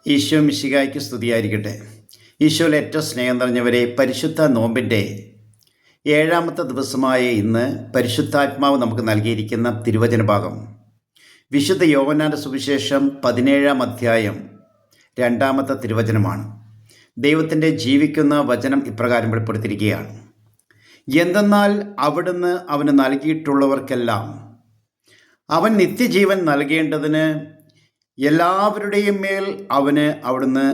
ഈശോ മിശിഹായ്ക്ക് സ്തുതിയായിരിക്കട്ടെ. ഈശോയിൽ ഏറ്റവും സ്നേഹം നിറഞ്ഞവരെ, പരിശുദ്ധ നോമ്പിൻ്റെ 7ാമത്തെ ദിവസമായ ഇന്ന് പരിശുദ്ധാത്മാവ് നമുക്ക് നൽകിയിരിക്കുന്ന തിരുവചന ഭാഗം വിശുദ്ധ യോഹന്നാൻ്റെ സുവിശേഷം 17-ാം അധ്യായം 2-ാമത്തെ തിരുവചനമാണ്. ദൈവത്തിൻ്റെ ജീവിക്കുന്ന വചനം ഇപ്രകാരം വെളിപ്പെടുത്തിയിരിക്കുകയാണ്: എന്തെന്നാൽ അവിടുന്ന് അവന് നൽകിയിട്ടുള്ളവർക്കെല്ലാം അവൻ നിത്യജീവൻ നൽകേണ്ടതിന് എല്ലാവരുടെയും മേൽ അവന് അവിടുന്ന്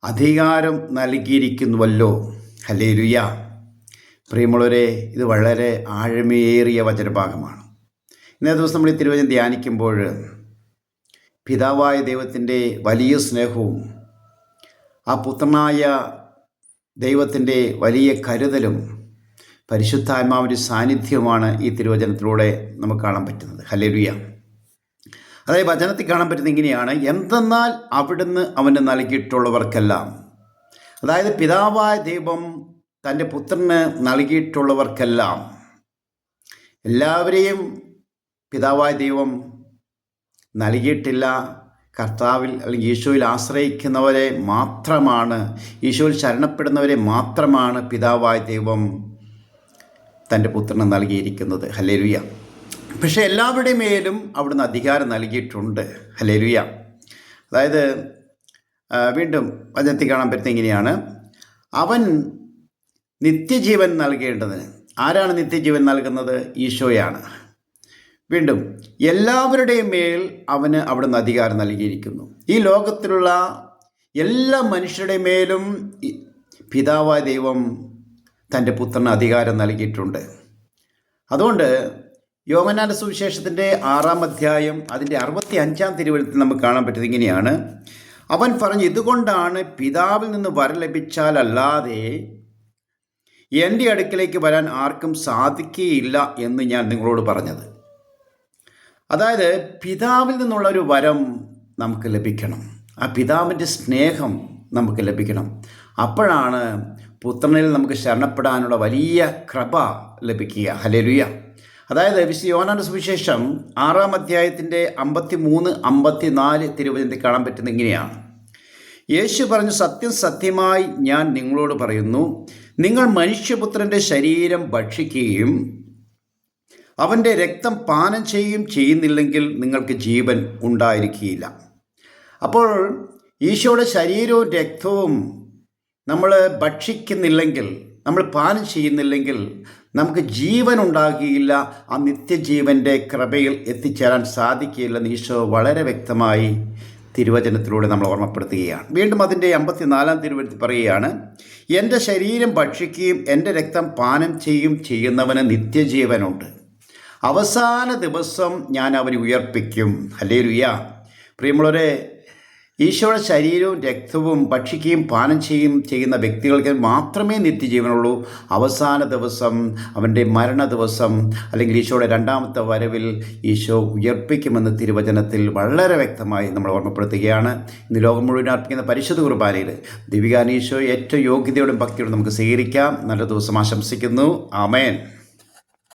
അധികാരം നൽകിയിരിക്കുന്നുവല്ലോ. ഹല്ലേലൂയ. പ്രിയമുള്ളവരെ, ഇത് വളരെ ആഴമേറിയ വചനഭാഗമാണ്. ഇന്നേ ദിവസം നമ്മൾ ഈ തിരുവചനം ധ്യാനിക്കുമ്പോൾ പിതാവായ ദൈവത്തിൻ്റെ വലിയ സ്നേഹവും ആ പുത്രനായ ദൈവത്തിൻ്റെ വലിയ കരുതലും പരിശുദ്ധാത്മാവിൻ്റെ സാന്നിധ്യവുമാണ് ഈ തിരുവചനത്തിലൂടെ നമുക്ക് കാണാൻ പറ്റുന്നത്. ഹല്ലേലൂയ. അതായത് വചനത്തിൽ കാണാൻ പറ്റുന്നത് ഇങ്ങനെയാണ്: എന്തെന്നാൽ അവിടുന്ന് അവന് നൽകിയിട്ടുള്ളവർക്കെല്ലാം. അതായത് പിതാവായ ദൈവം തൻ്റെ പുത്രന് നൽകിയിട്ടുള്ളവർക്കെല്ലാം, എല്ലാവരെയും പിതാവായ ദൈവം നൽകിയിട്ടില്ല. കർത്താവിൽ അല്ലെങ്കിൽ ഈശോയിൽ ആശ്രയിക്കുന്നവരെ മാത്രമാണ്, ഈശോയിൽ ശരണപ്പെടുന്നവരെ മാത്രമാണ് പിതാവായ ദൈവം തൻ്റെ പുത്രന് നൽകിയിരിക്കുന്നത്. ഹല്ലേലൂയ. പക്ഷേ എല്ലാവരുടെയും മേലും അവിടുന്ന് അധികാരം നൽകിയിട്ടുണ്ട്. ഹല്ലേലൂയ. അതായത് വീണ്ടും വചനത്തിൽ കാണാൻ പറ്റുന്നത് ഇങ്ങനെയാണ്: അവൻ നിത്യജീവൻ നൽകേണ്ടതിന്. ആരാണ് നിത്യജീവൻ നൽകുന്നത്? ഈശോയാണ്. വീണ്ടും എല്ലാവരുടെയും മേൽ അവന് അവിടുന്ന് അധികാരം നൽകിയിരിക്കുന്നു. ഈ ലോകത്തിലുള്ള എല്ലാ മനുഷ്യരുടെ മേലും പിതാവായ ദൈവം തൻ്റെ പുത്രന് അധികാരം നൽകിയിട്ടുണ്ട്. അതുകൊണ്ട് യോഹന്നാന്റെ സുവിശേഷത്തിൻ്റെ 6-ാം അധ്യായം അതിൻ്റെ 65-ാം തിരുവചനത്തിൽ നമുക്ക് കാണാൻ പറ്റുന്നത് ഇങ്ങനെയാണ്: അവൻ പറഞ്ഞു, ഇതുകൊണ്ടാണ് പിതാവിൽ നിന്ന് വരം ലഭിച്ചാലല്ലാതെ എൻ്റെ അടുക്കലേക്ക് വരാൻ ആർക്കും സാധിക്കുകയില്ല എന്ന് ഞാൻ നിങ്ങളോട് പറഞ്ഞത്. അതായത് പിതാവിൽ നിന്നുള്ള ഒരു വരം നമുക്ക് ലഭിക്കണം, ആ പിതാവിൻ്റെ സ്നേഹം നമുക്ക് ലഭിക്കണം. അപ്പോഴാണ് പുത്രനിൽ നമുക്ക് ശരണപ്പെടാനുള്ള വലിയ കൃപ ലഭിക്കുക. ഹല്ലേലൂയ. അതായത് വിശുദ്ധ യോഹന്നാന്റെ സുവിശേഷം 6-ാം അധ്യായത്തിൻ്റെ 53, 54 തിരുവചനത്തിൽ കാണാൻ പറ്റുന്നത് ഇങ്ങനെയാണ്: യേശു പറഞ്ഞു, സത്യം സത്യമായി ഞാൻ നിങ്ങളോട് പറയുന്നു, നിങ്ങൾ മനുഷ്യപുത്രൻ്റെ ശരീരം ഭക്ഷിക്കുകയും അവൻ്റെ രക്തം പാനം ചെയ്യുകയും ചെയ്യുന്നില്ലെങ്കിൽ നിങ്ങൾക്ക് ജീവൻ ഉണ്ടായിരിക്കുകയില്ല. അപ്പോൾ ഈശോയുടെ ശരീരവും രക്തവും നമ്മൾ ഭക്ഷിക്കുന്നില്ലെങ്കിൽ, നമ്മൾ പാനം ചെയ്യുന്നില്ലെങ്കിൽ നമുക്ക് ജീവൻ ഉണ്ടാകുകയില്ല, ആ നിത്യജീവൻ്റെ കൃപയിൽ എത്തിച്ചേരാൻ സാധിക്കുകയില്ലെന്ന് ഈശോ വളരെ വ്യക്തമായി തിരുവചനത്തിലൂടെ നമ്മൾ ഓർമ്മപ്പെടുത്തുകയാണ്. വീണ്ടും അതിൻ്റെ 54-ാം തിരുവചനത്തിൽ പറയുകയാണ്: എൻ്റെ ശരീരം ഭക്ഷിക്കുകയും എൻ്റെ രക്തം പാനം ചെയ്യുകയും ചെയ്യുന്നവന് നിത്യജീവനുണ്ട്, അവസാന ദിവസം ഞാൻ അവനെ ഉയർപ്പിക്കും. ഹല്ലേലൂയ. പ്രിയമുള്ളവരെ, ഈശോയുടെ ശരീരവും രക്തവും ഭക്ഷിക്കുകയും പാനം ചെയ്യുന്ന വ്യക്തികൾക്ക് മാത്രമേ നിത്യജീവനുള്ളൂ. അവസാന ദിവസം, അവൻ്റെ മരണ ദിവസം, അല്ലെങ്കിൽ ഈശോയുടെ 2ാമത്തെ വരവിൽ ഈശോ ഉയർപ്പിക്കുമെന്ന് തിരുവചനത്തിൽ വളരെ വ്യക്തമായി നമ്മൾ ഓർമ്മപ്പെടുത്തുകയാണ്. ഇന്ന് ലോകം മുഴുവൻ അർപ്പിക്കുന്ന പരിശുദ്ധ കുർബാനയിൽ ദിവ്യകാരുണ്യ ഈശോ ഏറ്റവും യോഗ്യതയോടും ഭക്തിയോടും നമുക്ക് സ്വീകരിക്കാം. നല്ല ദിവസം ആശംസിക്കുന്നു. ആമേൻ.